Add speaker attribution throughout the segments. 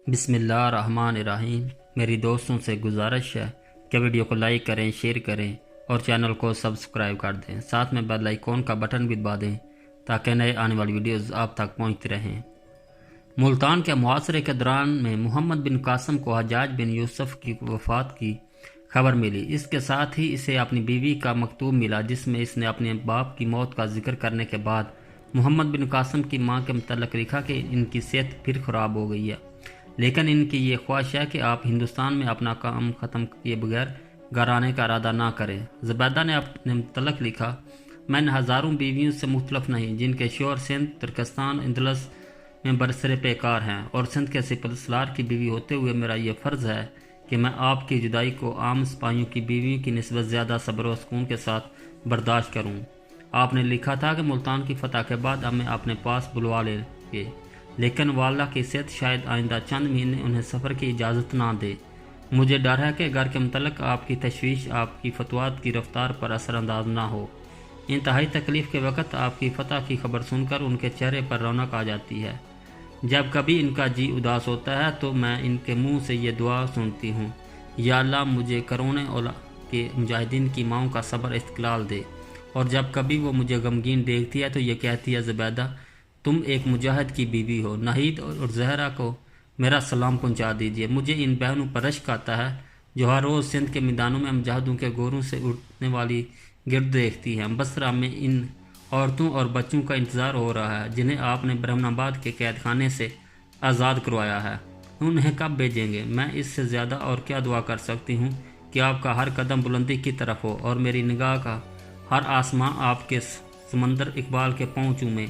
Speaker 1: بسم اللہ الرحمن الرحیم۔ میری دوستوں سے گزارش ہے کہ ویڈیو کو لائک کریں، شیئر کریں اور چینل کو سبسکرائب کر دیں، ساتھ میں بیل آئیکن کا بٹن بھی دبا دیں تاکہ نئے آنے والی ویڈیوز آپ تک پہنچتی رہیں۔ ملتان کے محاصرے کے دوران میں محمد بن قاسم کو حجاج بن یوسف کی وفات کی خبر ملی۔ اس کے ساتھ ہی اسے اپنی بیوی کا مکتوب ملا جس میں اس نے اپنے باپ کی موت کا ذکر کرنے کے بعد محمد بن قاسم کی ماں کے متعلق لکھا کہ ان کی صحت پھر خراب ہو گئی ہے، لیکن ان کی یہ خواہش ہے کہ آپ ہندوستان میں اپنا کام ختم کیے بغیر گھر آنے کا ارادہ نہ کریں۔ زبیدہ نے اپنے متعلق لکھا، میں نے ہزاروں بیویوں سے مختلف نہیں جن کے شوہر سندھ، ترکستان، اندلس میں برسر پیکار ہیں، اور سندھ کے سپہ سالار کی بیوی ہوتے ہوئے میرا یہ فرض ہے کہ میں آپ کی جدائی کو عام سپاہیوں کی بیویوں کی نسبت زیادہ صبر و سکون کے ساتھ برداشت کروں۔ آپ نے لکھا تھا کہ ملتان کی فتح کے بعد ہمیں اپنے پاس بلوا لیں گے، لیکن واللہ کی صحت شاید آئندہ چند مہینے انہیں سفر کی اجازت نہ دے۔ مجھے ڈر ہے کہ گھر کے متعلق آپ کی تشویش آپ کی فتوحات کی رفتار پر اثر انداز نہ ہو۔ انتہائی تکلیف کے وقت آپ کی فتح کی خبر سن کر ان کے چہرے پر رونق آ جاتی ہے۔ جب کبھی ان کا جی اداس ہوتا ہے تو میں ان کے منہ سے یہ دعا سنتی ہوں، یا اللہ مجھے کروڑوں کے مجاہدین کی ماؤں کا صبر استقلال دے۔ اور جب کبھی وہ مجھے غمگین دیکھتی ہے تو یہ کہتی ہے، زبیدہ تم ایک مجاہد کی بیوی ہو، ناہید اور زہرا کو میرا سلام پہنچا دیجیے۔ مجھے ان بہنوں پر رشک آتا ہے جو ہر روز سندھ کے میدانوں میں مجاہدوں کے گوروں سے اٹھنے والی گرد دیکھتی ہیں۔ بصرہ میں ان عورتوں اور بچوں کا انتظار ہو رہا ہے جنہیں آپ نے برہمن آباد کے قید خانے سے آزاد کروایا ہے۔ انہیں کب بھیجیں گے؟ میں اس سے زیادہ اور کیا دعا کر سکتی ہوں کہ آپ کا ہر قدم بلندی کی طرف ہو اور میری نگاہ کا ہر آسماں آپ کے سمندر اقبال کے پاؤں چومے۔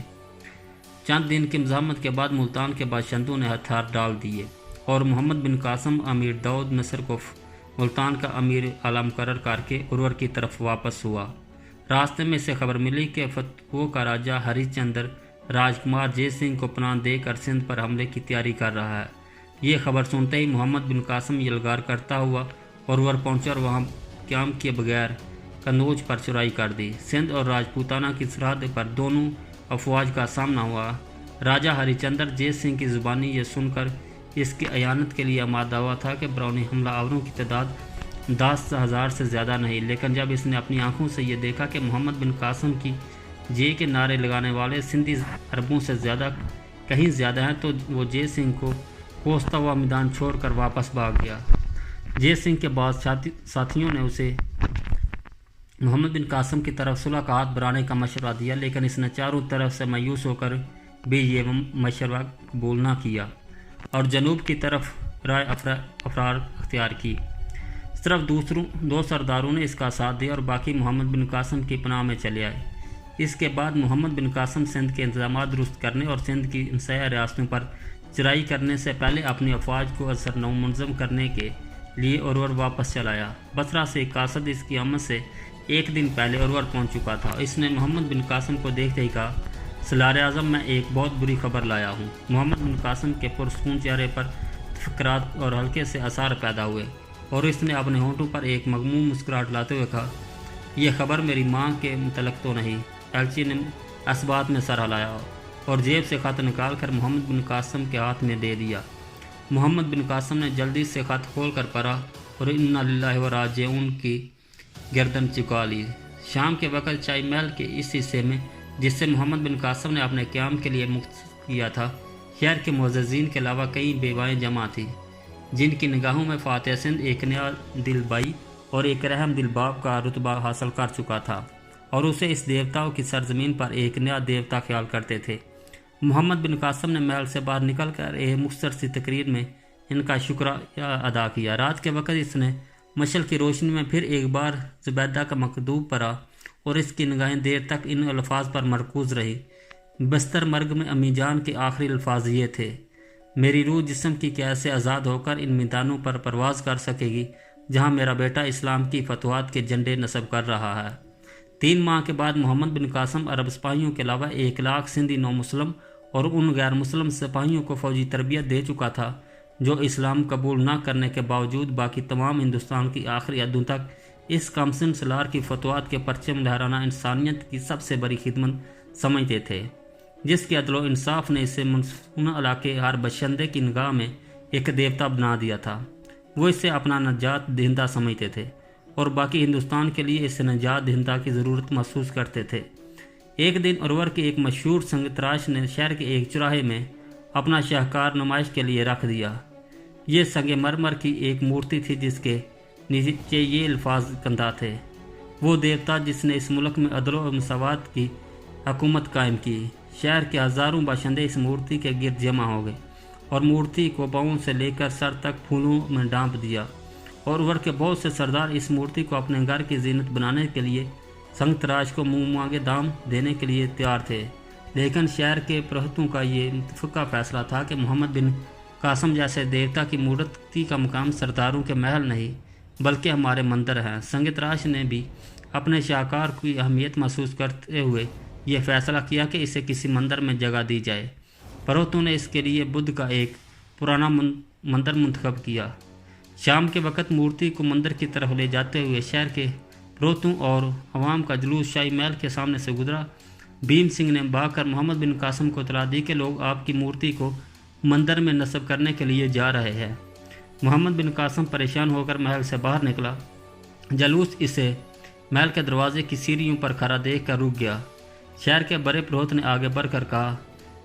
Speaker 1: چند دن کی مزاحمت کے بعد ملتان کے باشندوں نے ہتھیار ڈال دیے اور محمد بن قاسم امیر داؤد نصر کو ملتان کا امیر اعلیٰ مقرر کر کے ارور کی طرف واپس ہوا۔ راستے میں سے خبر ملی کہ فتوح کا راجہ ہری چندر راجکمار جے سنگھ کو پناہ دے کر سندھ پر حملے کی تیاری کر رہا ہے۔ یہ خبر سنتے ہی محمد بن قاسم یلغار کرتا ہوا ارور پہنچا اور وہاں قیام کیے بغیر قنوج پر چڑھائی کر دی۔ سندھ اور راجپوتانہ کی سرحد پر دونوں افواج کا سامنا ہوا۔ راجہ ہری چندر جے سنگھ کی زبانی یہ سن کر اس کی اعانت کے لیے آمادہ ہوا تھا کہ برونی حملہ آوروں کی تعداد 10,000 سے زیادہ نہیں، لیکن جب اس نے اپنی آنکھوں سے یہ دیکھا کہ محمد بن قاسم کی جے کے نعرے لگانے والے سندھی عربوں سے کہیں زیادہ ہیں تو وہ جے سنگھ کو کوستا ہوا میدان چھوڑ کر واپس بھاگ گیا۔ جے سنگھ کے بعض ساتھیوں نے اسے محمد بن قاسم کی طرف صلح کا ہاتھ بڑھانے کا مشورہ دیا، لیکن اس نے چاروں طرف سے مایوس ہو کر بھی یہ مشورہ قبول نہ کیا اور جنوب کی طرف رائے افرار اختیار کی۔ صرف دو سرداروں نے اس کا ساتھ دیا اور باقی محمد بن قاسم کی پناہ میں چلے آئے۔ اس کے بعد محمد بن قاسم سندھ کے انتظامات درست کرنے اور سندھ کی ہمسایہ ریاستوں پر چڑھائی کرنے سے پہلے اپنی افواج کو اثر نو منظم کرنے کے لیے ارور واپس چلایا۔ بصرہ سے قاصد اس کی آمد سے ایک دن پہلے ارور پہنچ چکا تھا۔ اس نے محمد بن قاسم کو دیکھتے ہی کہا، سالار اعظم میں ایک بہت بری خبر لایا ہوں۔ محمد بن قاسم کے پرسکون چہرے پر تفکرات اور ہلکے سے آثار پیدا ہوئے اور اس نے اپنے ہونٹوں پر ایک مغموم مسکراہٹ لاتے ہوئے کہا، یہ خبر میری ماں کے متعلق تو نہیں؟ ایلچی نے اس بات میں سر ہلایا اور جیب سے خط نکال کر محمد بن قاسم کے ہاتھ میں دے دیا۔ محمد بن قاسم نے جلدی سے خط کھول کر پڑھا اور انا للہ و راجعون کی گردن چکا لی۔ شام کے وقت چائے محل کے اس حصے میں جس سے محمد بن قاسم نے اپنے قیام کے لیے مختص کیا تھا، شہر کے معززین کے علاوہ کئی بیوائیں جمع تھیں جن کی نگاہوں میں فاتح سندھ ایک نیا دل بھائی اور ایک رحم دل باپ کا رتبہ حاصل کر چکا تھا اور اسے اس دیوتاؤں کی سرزمین پر ایک نیا دیوتا خیال کرتے تھے۔ محمد بن قاسم نے محل سے باہر نکل کر ایک مختصر سی تقریر میں ان کا شکریہ ادا کیا۔ رات کے وقت اس نے مشعل کی روشنی میں پھر ایک بار زبیدہ کا مکتوب پڑھا اور اس کی نگاہیں دیر تک ان الفاظ پر مرکوز رہی۔ بستر مرگ میں امی جان کے آخری الفاظ یہ تھے، میری روح جسم کی قید سے آزاد ہو کر ان میدانوں پر پرواز کر سکے گی جہاں میرا بیٹا اسلام کی فتوحات کے جھنڈے نصب کر رہا ہے۔ 3 ماہ کے بعد محمد بن قاسم عرب سپاہیوں کے علاوہ 1 لاکھ سندھی نو مسلم اور ان غیر مسلم سپاہیوں کو فوجی تربیت دے چکا تھا جو اسلام قبول نہ کرنے کے باوجود باقی تمام ہندوستان کی آخری حدوں تک اس کمسن سالار کی فتوحات کے پرچم لہرانا انسانیت کی سب سے بڑی خدمت سمجھتے تھے، جس کے عدل و انصاف نے اسے منصونہ علاقے ہر باشندے کی نگاہ میں ایک دیوتا بنا دیا تھا۔ وہ اسے اپنا نجات دہندہ سمجھتے تھے اور باقی ہندوستان کے لیے اس نجات دہندہ کی ضرورت محسوس کرتے تھے۔ ایک دن ارور کے ایک مشہور سنگ تراش نے شہر کے ایک چوراہے میں اپنا شاہکار نمائش کے لیے رکھ دیا۔ یہ سنگ مرمر کی ایک مورتی تھی جس کے نیچے یہ الفاظ کندہ تھے: وہ دیوتا جس نے اس ملک میں عدل و مساوات کی حکومت قائم کی۔ شہر کے ہزاروں باشندے اس مورتی کے گرد جمع ہو گئے اور مورتی کو پاؤں سے لے کر سر تک پھولوں میں ڈانپ دیا، اور ارور کے بہت سے سردار اس مورتی کو اپنے گھر کی زینت بنانے کے لیے سنگ تراش کو منہ مانگے دام دینے کے لیے تیار تھے۔ لیکن شہر کے پرہتوں کا یہ متفقہ فیصلہ تھا کہ محمد بن قاسم جیسے دیوتا کی مورتی کا مقام سرداروں کے محل نہیں بلکہ ہمارے مندر ہے۔ سنگ تراش نے بھی اپنے شاہکار کی اہمیت محسوس کرتے ہوئے یہ فیصلہ کیا کہ اسے کسی مندر میں جگہ دی جائے۔ پروہتوں نے اس کے لیے بدھ کا ایک پرانا مندر منتخب کیا۔ شام کے وقت مورتی کو مندر کی طرف لے جاتے ہوئے شہر کے پروہتوں اور عوام کا جلوس شاہی محل کے سامنے سے گزرا۔ بھیم سنگھ نے بھاگ کر محمد بن قاسم کو اطلاع دی کہ لوگ آپ کی مورتی کو مندر میں نصب کرنے کے لیے جا رہے ہیں۔ محمد بن قاسم پریشان ہو کر محل سے باہر نکلا۔ جلوس اسے محل کے دروازے کی سیڑھیوں پر کھڑا دیکھ کر رک گیا۔ شہر کے بڑے پروہت نے آگے بڑھ کر کہا: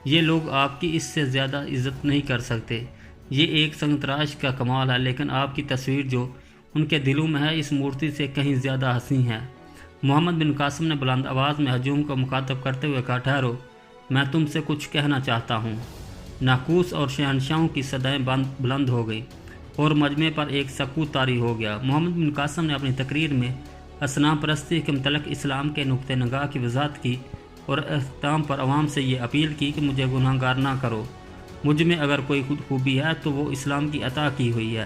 Speaker 1: یہ لوگ آپ کی اس سے زیادہ عزت نہیں کر سکتے۔ یہ ایک سنگ تراش کا کمال ہے، لیکن آپ کی تصویر جو ان کے دلوں میں ہے اس مورتی سے کہیں زیادہ حسین ہے۔ محمد بن قاسم نے بلند آواز میں ہجوم کو مخاطب کرتے ہوئے کہا: ٹھہرو، میں تم سے کچھ کہنا چاہتا ہوں۔ ناقوس اور شہنشاہوں کی صدائیں بلند ہو گئی اور مجمع پر ایک سکوت طاری ہو گیا۔ محمد بن قاسم نے اپنی تقریر میں اصنام پرستی کے متعلق اسلام کے نقطہ نگاہ کی وضاحت کی اور اختتام پر عوام سے یہ اپیل کی کہ مجھے گناہ گار نہ کرو۔ مجھ میں اگر کوئی خوبی ہے تو وہ اسلام کی عطا کی ہوئی ہے۔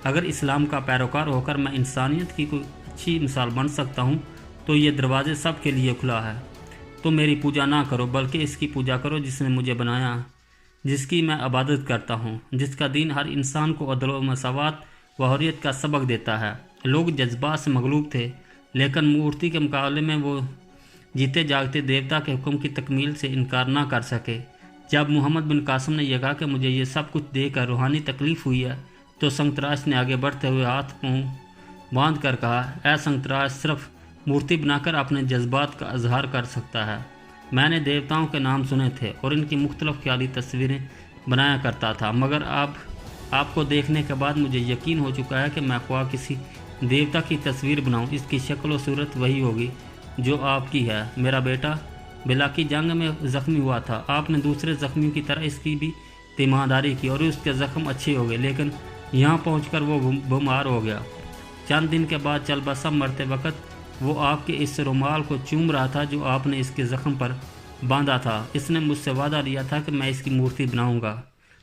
Speaker 1: اگر اسلام کا پیروکار ہو کر میں انسانیت کی کوئی اچھی مثال بن سکتا ہوں تو یہ دروازے سب کے لیے کھلا ہے۔ تو میری پوجا نہ کرو بلکہ اس کی پوجا کرو جس نے مجھے بنایا، جس کی میں عبادت کرتا ہوں، جس کا دین ہر انسان کو عدل و مساوات و حریت کا سبق دیتا ہے۔ لوگ جذبات سے مغلوب تھے، لیکن مورتی کے مقابلے میں وہ جیتے جاگتے دیوتا کے حکم کی تکمیل سے انکار نہ کر سکے۔ جب محمد بن قاسم نے یہ کہا کہ مجھے یہ سب کچھ دے کر روحانی تکلیف ہوئی ہے تو سنگ تراش نے آگے بڑھتے ہوئے ہاتھ پاؤں باندھ کر کہا: اے سنگ تراش، صرف مورتی بنا کر اپنے جذبات کا اظہار کر سکتا ہے۔ میں نے دیوتاؤں کے نام سنے تھے اور ان کی مختلف خیالی تصویریں بنایا کرتا تھا، مگر آپ کو دیکھنے کے بعد مجھے یقین ہو چکا ہے کہ میں خواہ کسی دیوتا کی تصویر بناؤں، اس کی شکل و صورت وہی ہوگی جو آپ کی ہے۔ میرا بیٹا بلاکی جنگ میں زخمی ہوا تھا، آپ نے دوسرے زخمیوں کی طرح اس کی بھی تیمارداری کی اور اس کے زخم اچھے ہو گئے، لیکن یہاں پہنچ کر وہ بیمار ہو گیا۔ چند دن کے بعد چل بسا مرتے وقت وہ آپ کے اس رومال کو چوم رہا تھا جو آپ نے اس کے زخم پر باندھا تھا۔ اس نے مجھ سے وعدہ لیا تھا کہ میں اس کی مورتی بناؤں گا،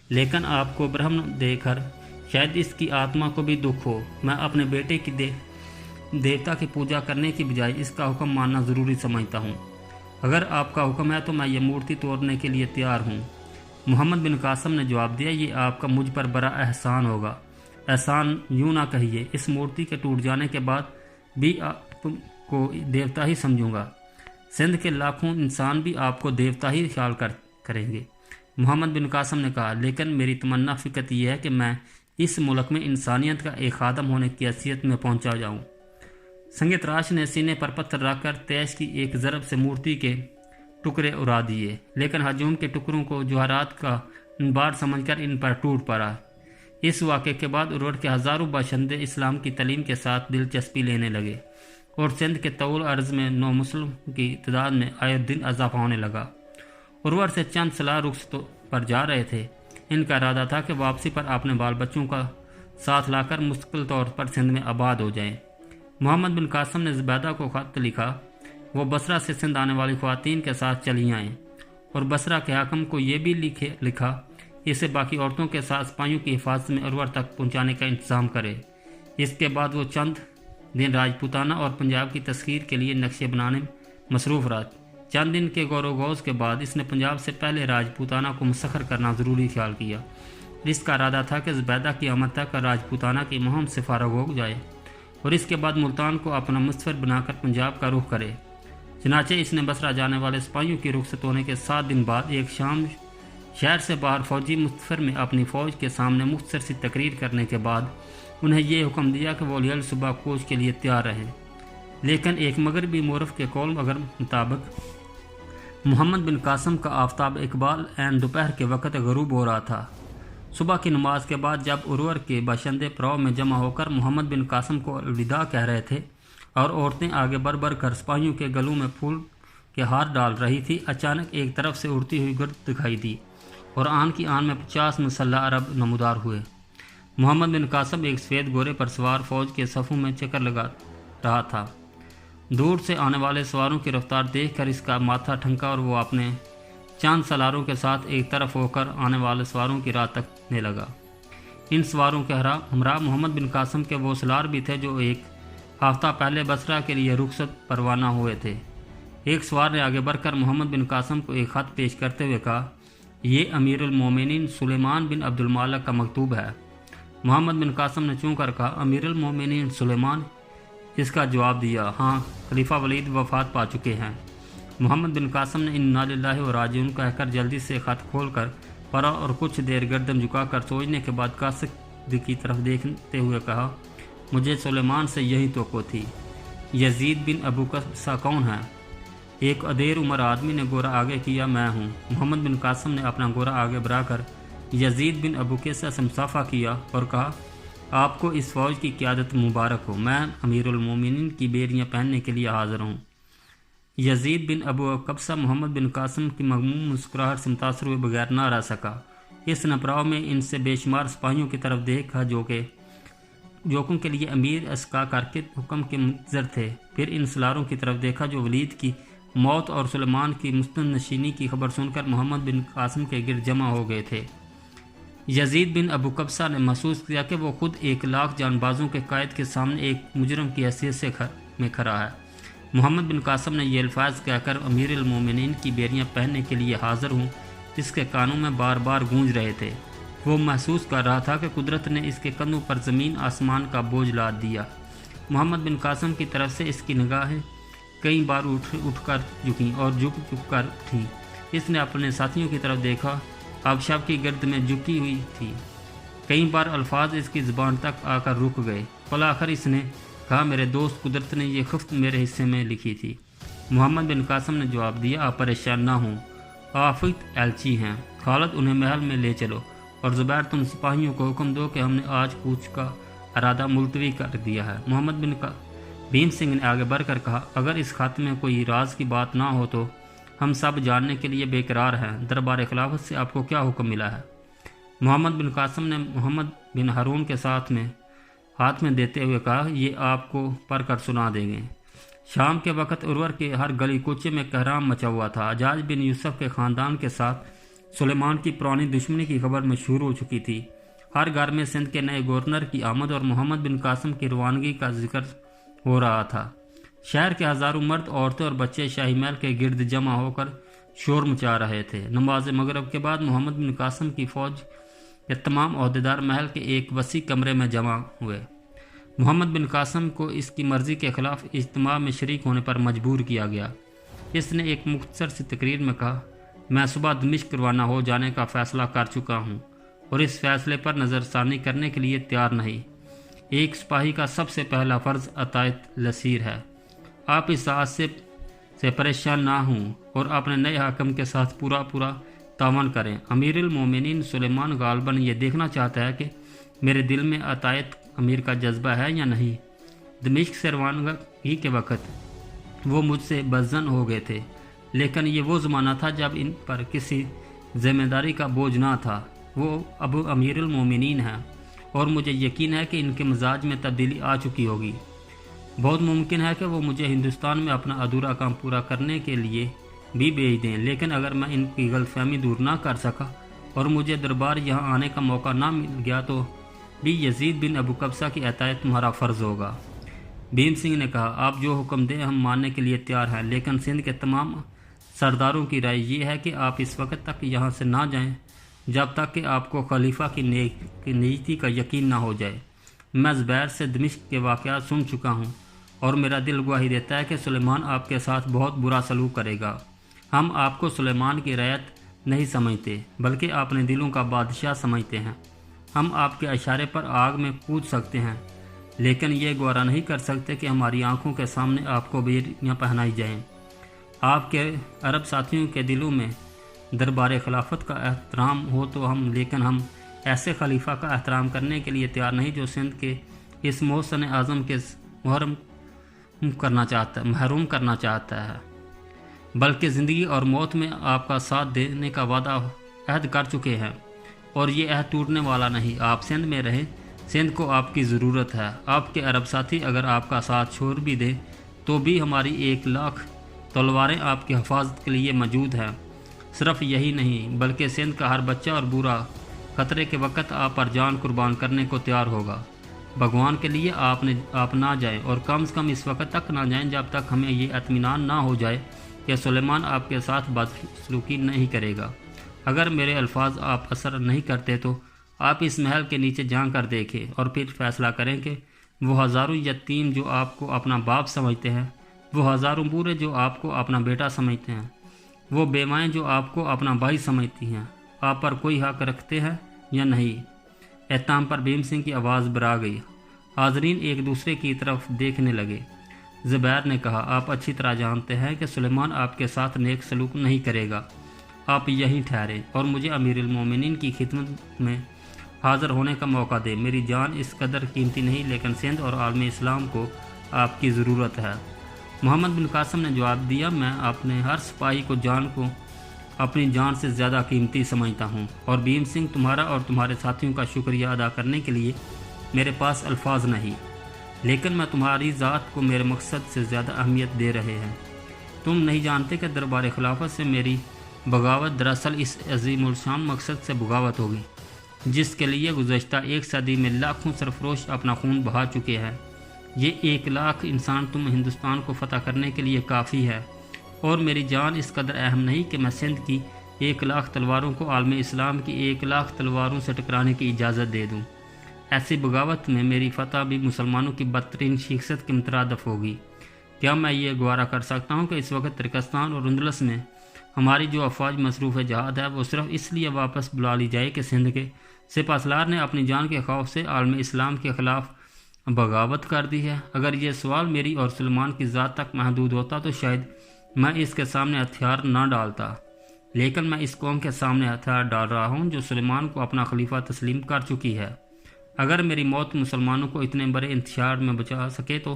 Speaker 1: لیکن آپ کو برہم دے کر شاید اس کی آتما کو بھی دکھ ہو۔ میں اپنے بیٹے کی دیوتا کی پوجا کرنے کی بجائے اس کا حکم ماننا ضروری سمجھتا ہوں۔ اگر آپ کا حکم ہے تو میں یہ مورتی توڑنے کے لیے تیار ہوں۔ محمد بن قاسم نے جواب دیا: یہ آپ کا مجھ پر بڑا احسان ہوگا۔ احسان یوں نہ کہیے، اس مورتی کے ٹوٹ جانے کے بعد بھی آپ کو دیوتا ہی سمجھوں گا۔ سندھ کے لاکھوں انسان بھی آپ کو دیوتا ہی خیال کریں گے۔ محمد بن قاسم نے کہا: لیکن میری تمنا فقط یہ ہے کہ میں اس ملک میں انسانیت کا ایک خادم ہونے کی حیثیت میں پہنچا جاؤں۔ سنگ تراش نے سینے پر پتھر رکھ کر تیش کی ایک ضرب سے مورتی کے ٹکڑے اڑا دیے، لیکن ہجوم کے ٹکڑوں کو جوہرات کا انبار سمجھ کر ان پر ٹوٹ پڑا۔ اس واقعے کے بعد ارور کے ہزاروں باشندے اسلام کی تعلیم کے ساتھ دلچسپی لینے لگے اور سندھ کے طول عرض میں نو مسلم کی تعداد میں آئے دن اضافہ ہونے لگا۔ ارور سے چند سلاح رخصت پر جا رہے تھے۔ ان کا ارادہ تھا کہ واپسی پر اپنے بال بچوں کا ساتھ لا کر مستقل طور پر سندھ میں آباد ہو جائیں۔ محمد بن قاسم نے زبیدہ کو خط لکھا۔ وہ بصرہ سے سندھ آنے والی خواتین کے ساتھ چلی آئیں اور بصرہ کے حاکم کو یہ بھی لکھا اسے باقی عورتوں کے ساتھ سپاہیوں کی حفاظت میں ارور تک پہنچانے کا انتظام کرے۔ اس کے بعد وہ چند دن راجپوتانہ اور پنجاب کی تسخیر کے لیے نقشے بنانے میں مصروف رہا۔ چند دن کے غور و غوض کے بعد اس نے پنجاب سے پہلے راجپوتانہ کو مسخر کرنا ضروری خیال کیا۔ اس کا ارادہ تھا کہ زبیدہ کی آمد تک راجپوتانہ کی مہم سے فارغ ہو جائے اور اس کے بعد ملتان کو اپنا مستفر بنا کر پنجاب کا رخ کرے۔ چنانچہ اس نے بصرہ جانے والے سپاہیوں کی رخصت ہونے کے 7 دن بعد ایک شام شہر سے باہر فوجی مستفر میں اپنی فوج کے سامنے مختصر سی تقریر کرنے کے بعد انہیں یہ حکم دیا کہ وہ لیل صبح کوچ کے لیے تیار رہیں، لیکن ایک مغربی مورخ کے قول مطابق محمد بن قاسم کا آفتاب اقبال عین دوپہر کے وقت غروب ہو رہا تھا۔ صبح کی نماز کے بعد جب ارور کے باشندے پراؤ میں جمع ہو کر محمد بن قاسم کو الوداع کہہ رہے تھے اور عورتیں آگے بڑھ بڑھ کر سپاہیوں کے گلوں میں پھول کے ہار ڈال رہی تھی، اچانک ایک طرف سے اڑتی ہوئی گرد دکھائی دی اور آن کی آن میں 50 مسلح عرب نمودار ہوئے۔ محمد بن قاسم ایک سفید گھوڑے پر سوار فوج کے صفوں میں چکر لگا رہا تھا۔ دور سے آنے والے سواروں کی رفتار دیکھ کر اس کا ماتھا ٹھنکا اور وہ اپنے چند سالاروں کے ساتھ ایک طرف ہو کر آنے والے سواروں کی راہ تکنے لگا۔ ان سواروں کے ہمراہ محمد بن قاسم کے وہ سالار بھی تھے جو ایک ہفتہ پہلے بصرہ کے لیے رخصت پروانہ ہوئے تھے۔ ایک سوار نے آگے بڑھ کر محمد بن قاسم کو ایک خط پیش کرتے ہوئے کہا، یہ امیر المومنین سلیمان بن عبد المالک کا مکتوب ہے۔ محمد بن قاسم نے چون کر کہا، امیر المومنین سلیمان؟ اس کا جواب دیا، ہاں، خلیفہ ولید وفات پا چکے ہیں۔ محمد بن قاسم نے انا للہ و راجعون کہہ کر جلدی سے خط کھول کر پڑھا اور کچھ دیر گردن جھکا کر سوچنے کے بعد قاصد کی طرف دیکھتے ہوئے کہا، مجھے سلیمان سے یہی توقع تھی۔ یزید بن ابو قبصہ کون ہے؟ ایک ادیر عمر آدمی نے گورا آگے کیا، میں ہوں۔ محمد بن قاسم نے اپنا گورا آگے بڑھا کر یزید بن ابو قبصہ سے مصافحہ کیا اور کہا، آپ کو اس فوج کی قیادت مبارک ہو، میں امیر المومنین کی بیریاں پہننے کے لیے حاضر ہوں۔ یزید بن ابو قبصہ محمد بن قاسم کی مغموم مسکراہٹ سے متاثر ہوئے بغیر نہ رہ سکا۔ اس نپراؤ میں ان سے بے شمار سپاہیوں کی طرف دیکھا جو کہ جوکوں کے لیے امیر اسقا کر کے حکم کے منتظر تھے، پھر ان سالاروں کی طرف دیکھا جو ولید کی موت اور سلیمان کی مستند نشینی کی خبر سن کر محمد بن قاسم کے گرد جمع ہو گئے تھے۔ یزید بن ابو قبصہ نے محسوس کیا کہ وہ خود 1,00,000 جان بازوں کے قائد کے سامنے ایک مجرم کی حیثیت سے میں کھڑا ہے۔ محمد بن قاسم نے یہ الفاظ کہہ کر امیر المومنین کی بیریاں پہننے کے لیے حاضر ہوں اس کے کانوں میں بار بار گونج رہے تھے۔ وہ محسوس کر رہا تھا کہ قدرت نے اس کے کندھوں پر زمین آسمان کا بوجھ لاد دیا۔ محمد بن قاسم کی طرف سے اس کی نگاہیں کئی بار اٹھ کر جھکیں اور جھک کر اٹھیں۔ اس نے اپنے ساتھیوں کی طرف دیکھا، آبشاب کی گرد میں جھکی ہوئی تھی۔ کئی بار الفاظ اس کی زبان تک آ کر رک گئے۔ بالآخر اس نے کہا، میرے دوست، قدرت نے یہ خفت میرے حصے میں لکھی تھی۔ محمد بن قاسم نے جواب دیا، آپ پریشان نہ ہوں، آفت ایلچی ہیں، خالد انہیں محل میں لے چلو، اور زبیر تم سپاہیوں کو حکم دو کہ ہم نے آج کوچ کا ارادہ ملتوی کر دیا ہے۔ محمد بن بھیم سنگھ نے آگے بڑھ کر کہا، اگر اس خط میں کوئی راز کی بات نہ ہو تو ہم سب جاننے کے لیے بے قرار ہیں، دربار خلافت سے آپ کو کیا حکم ملا ہے؟ محمد بن قاسم نے محمد بن ہارون کے ہاتھ میں دیتے ہوئے کہا، یہ آپ کو پڑھ کر سنا دیں گے۔ شام کے وقت ارور کے ہر گلی کوچے میں کہرام مچا ہوا تھا۔ حجاج بن یوسف کے خاندان کے ساتھ سلیمان کی پرانی دشمنی کی خبر مشہور ہو چکی تھی۔ ہر گھر میں سندھ کے نئے گورنر کی آمد اور محمد بن قاسم کی روانگی کا ذکر ہو رہا تھا۔ شہر کے ہزاروں مرد، عورتیں اور بچے شاہی محل کے گرد جمع ہو کر شور مچا رہے تھے۔ نماز مغرب کے بعد محمد بن قاسم کی فوج کے تمام عہدیدار محل کے ایک وسیع کمرے میں جمع ہوئے۔ محمد بن قاسم کو اس کی مرضی کے خلاف اجتماع میں شریک ہونے پر مجبور کیا گیا۔ اس نے ایک مختصر سی تقریر میں کہا، میں صبح دمشق روانہ ہو جانے کا فیصلہ کر چکا ہوں اور اس فیصلے پر نظر ثانی کرنے کے لیے تیار نہیں۔ ایک سپاہی کا سب سے پہلا فرض اطاعت لسیر ہے۔ آپ اس حادثے سے پریشان نہ ہوں اور اپنے نئے حاکم کے ساتھ پورا تعاون کریں۔ امیر المومنین سلیمان غالباً یہ دیکھنا چاہتا ہے کہ میرے دل میں اطاعت امیر کا جذبہ ہے یا نہیں۔ دمشق سے روانگی کے وقت وہ مجھ سے بدظن ہو گئے تھے، لیکن یہ وہ زمانہ تھا جب ان پر کسی ذمہ داری کا بوجھ نہ تھا۔ وہ اب امیر المومنین ہیں اور مجھے یقین ہے کہ ان کے مزاج میں تبدیلی آ چکی ہوگی۔ بہت ممکن ہے کہ وہ مجھے ہندوستان میں اپنا ادھورا کام پورا کرنے کے لیے بھی بھیج دیں، لیکن اگر میں ان کی غلط فہمی دور نہ کر سکا اور مجھے دربار یہاں آنے کا موقع نہ مل گیا تو بھی یزید بن ابو قبصہ کی اطاعت تمہارا فرض ہوگا۔ بھیم سنگھ نے کہا، آپ جو حکم دیں ہم ماننے کے لیے تیار ہیں، لیکن سندھ کے تمام سرداروں کی رائے یہ ہے کہ آپ اس وقت تک یہاں سے نہ جائیں جب تک کہ آپ کو خلیفہ کی نیتی کا یقین نہ ہو جائے۔ میں زبیر سے دمشق کے واقعات سن چکا ہوں اور میرا دل گواہی دیتا ہے کہ سلیمان آپ کے ساتھ بہت برا سلوک کرے گا۔ ہم آپ کو سلیمان کی رعایت نہیں سمجھتے بلکہ اپنے دلوں کا بادشاہ سمجھتے ہیں۔ ہم آپ کے اشارے پر آگ میں کود سکتے ہیں لیکن یہ گوارا نہیں کر سکتے کہ ہماری آنکھوں کے سامنے آپ کو بیڑیاں پہنائی جائیں۔ آپ کے عرب ساتھیوں کے دلوں میں دربار خلافت کا احترام ہو تو لیکن ہم ایسے خلیفہ کا احترام کرنے کے لیے تیار نہیں جو سندھ کے اس محسن اعظم کے محروم کرنا چاہتا ہے، بلکہ زندگی اور موت میں آپ کا ساتھ دینے کا وعدہ عہد کر چکے ہیں، اور یہ عہد ٹوٹنے والا نہیں۔ آپ سندھ میں رہیں، سندھ کو آپ کی ضرورت ہے۔ آپ کے عرب ساتھی اگر آپ کا ساتھ چھوڑ بھی دیں تو بھی ہماری 1,00,000 تلواریں آپ کی حفاظت کے لیے موجود ہیں۔ صرف یہی نہیں بلکہ سندھ کا ہر بچہ اور بوڑھا خطرے کے وقت آپ پر جان قربان کرنے کو تیار ہوگا۔ بھگوان کے لیے آپ نہ جائیں، اور کم از کم اس وقت تک نہ جائیں جب تک ہمیں یہ اطمینان نہ ہو جائے کہ سلیمان آپ کے ساتھ بدسلوکی نہیں کرے گا۔ اگر میرے الفاظ آپ اثر نہیں کرتے تو آپ اس محل کے نیچے جا کر دیکھیں اور پھر فیصلہ کریں کہ وہ ہزاروں یتیم جو آپ کو اپنا باپ سمجھتے ہیں، وہ ہزاروں بوڑھے جو آپ کو اپنا بیٹا سمجھتے ہیں، وہ بیوائیں جو آپ کو اپنا بھائی سمجھتی ہیں، آپ پر کوئی حق رکھتے ہیں یا نہیں؟ احتام پر بھیم سنگھ کی آواز برا گئی۔ حاضرین ایک دوسرے کی طرف دیکھنے لگے۔ زبیر نے کہا، آپ اچھی طرح جانتے ہیں کہ سلیمان آپ کے ساتھ نیک سلوک نہیں کرے گا۔ آپ یہیں ٹھہرے اور مجھے امیر المومنین کی خدمت میں حاضر ہونے کا موقع دے۔ میری جان اس قدر قیمتی نہیں، لیکن سندھ اور عالم اسلام کو آپ کی ضرورت ہے۔ محمد بن قاسم نے جواب دیا، میں اپنے ہر سپاہی کو اپنی جان سے زیادہ قیمتی سمجھتا ہوں، اور بھیم سنگھ، تمہارا اور تمہارے ساتھیوں کا شکریہ ادا کرنے کے لیے میرے پاس الفاظ نہیں، لیکن میں تمہاری ذات کو میرے مقصد سے زیادہ اہمیت دے رہے ہیں۔ تم نہیں جانتے کہ دربار خلافت سے میری بغاوت دراصل اس عظیم الشان مقصد سے بغاوت ہوگی جس کے لیے گزشتہ 1 صدی میں لاکھوں سرفروش اپنا خون بہا چکے ہیں۔ یہ 1,00,000 انسان تم ہندوستان کو فتح کرنے کے لیے کافی ہے، اور میری جان اس قدر اہم نہیں کہ میں سندھ کی 1,00,000 تلواروں کو عالم اسلام کی 1,00,000 تلواروں سے ٹکرانے کی اجازت دے دوں۔ ایسی بغاوت میں میری فتح بھی مسلمانوں کی بدترین شخصیت کے مترادف ہوگی۔ کیا میں یہ گوارا کر سکتا ہوں کہ اس وقت ترکستان اور اندلس میں ہماری جو افواج مصروف جہاد ہے وہ صرف اس لیے واپس بلا لی جائے کہ سندھ کے سپہ سالار نے اپنی جان کے خوف سے عالم اسلام کے خلاف بغاوت کر دی ہے؟ اگر یہ سوال میری اور سلمان کی ذات تک محدود ہوتا تو شاید میں اس کے سامنے ہتھیار نہ ڈالتا، لیکن میں اس قوم کے سامنے ہتھیار ڈال رہا ہوں جو سلیمان کو اپنا خلیفہ تسلیم کر چکی ہے۔ اگر میری موت مسلمانوں کو اتنے بڑے انتشار میں بچا سکے تو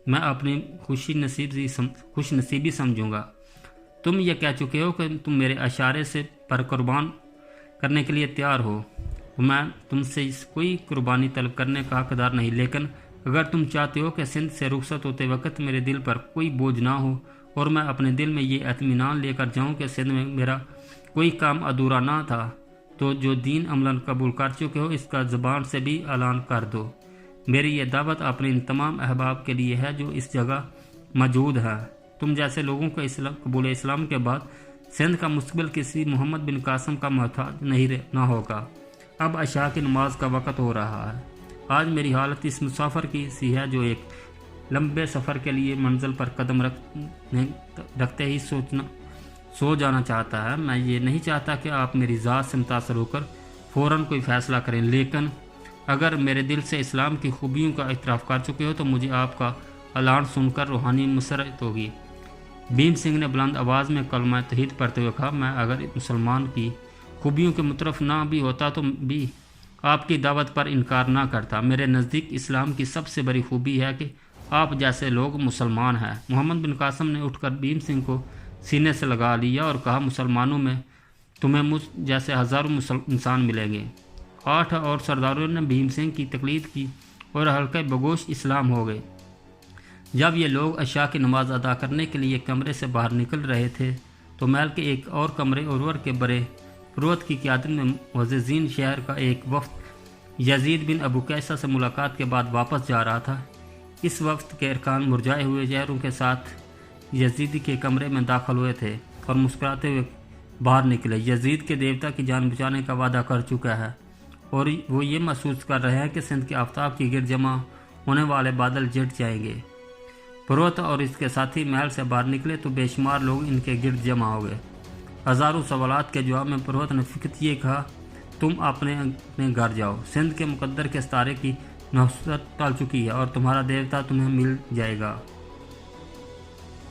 Speaker 1: میں اپنی خوش نصیبی سمجھوں گا۔ تم یہ کہہ چکے ہو کہ تم میرے اشارے سے پر قربان کرنے کے لیے تیار ہو۔ میں تم سے کوئی قربانی طلب کرنے کا حقدار نہیں، لیکن اگر تم چاہتے ہو کہ سندھ سے رخصت ہوتے وقت میرے دل پر کوئی بوجھ نہ ہو اور میں اپنے دل میں یہ اطمینان لے کر جاؤں کہ سندھ میں میرا کوئی کام ادھورا نہ تھا، تو جو دین عملاً قبول کر چکے ہو اس کا زبان سے بھی اعلان کر دو۔ میری یہ دعوت اپنے ان تمام احباب کے لیے ہے جو اس جگہ موجود ہے۔ تم جیسے لوگوں کو قبول اسلام کے بعد سندھ کا مستقبل کسی محمد بن قاسم کا محتاج نہ ہوگا۔ اب عشاء کی نماز کا وقت ہو رہا ہے۔ آج میری حالت اس مسافر کی سی ہے جو ایک لمبے سفر کے لیے منزل پر قدم رکھتے ہی سو جانا چاہتا ہے۔ میں یہ نہیں چاہتا کہ آپ میری ذات سے متاثر ہو کر فوراً کوئی فیصلہ کریں، لیکن اگر میرے دل سے اسلام کی خوبیوں کا اعتراف کر چکے ہو تو مجھے آپ کا اعلان سن کر روحانی مسرت ہوگی۔ بھیم سنگھ نے بلند آواز میں کلمہ توحید پڑھتے ہوئے کہا، میں اگر مسلمان کی خوبیوں کے مترف نہ بھی ہوتا تو بھی آپ کی دعوت پر انکار نہ کرتا۔ میرے نزدیک اسلام کی سب سے بڑی خوبی ہے کہ آپ جیسے لوگ مسلمان ہیں۔ محمد بن قاسم نے اٹھ کر بھیم سنگھ کو سینے سے لگا لیا اور کہا، مسلمانوں میں تمہیں مجھ جیسے ہزاروں انسان ملیں گے۔ 8 اور سرداروں نے بھیم سنگھ کی تقلید کی اور حلقہ بگوش اسلام ہو گئے۔ جب یہ لوگ عشاء کی نماز ادا کرنے کے لیے کمرے سے باہر نکل رہے تھے تو محل کے ایک اور کمرے اورور کے برے پروت کی قیادت میں معززین شہر کا ایک وفد یزید بن ابو قیسہ سے ملاقات کے بعد واپس جا رہا تھا۔ اس وفد کے ارکان مرجائے ہوئے چہروں کے ساتھ یزید کے کمرے میں داخل ہوئے تھے اور مسکراتے ہوئے باہر نکلے۔ یزید کے دیوتا کی جان بچانے کا وعدہ کر چکا ہے اور وہ یہ محسوس کر رہے ہیں کہ سندھ کے آفتاب کی گرد جمع ہونے والے بادل جٹ جائیں گے۔ پروت اور اس کے ساتھی محل سے باہر نکلے تو بے شمار لوگ ان کے گرد جمع ہو گئے۔ ہزاروں سوالات کے جواب میں پروہت نے فقط یہ کہا، تم اپنے گھر جاؤ، سندھ کے مقدر کے ستارے کی نحوست ٹل چکی ہے اور تمہارا دیوتا تمہیں مل جائے گا۔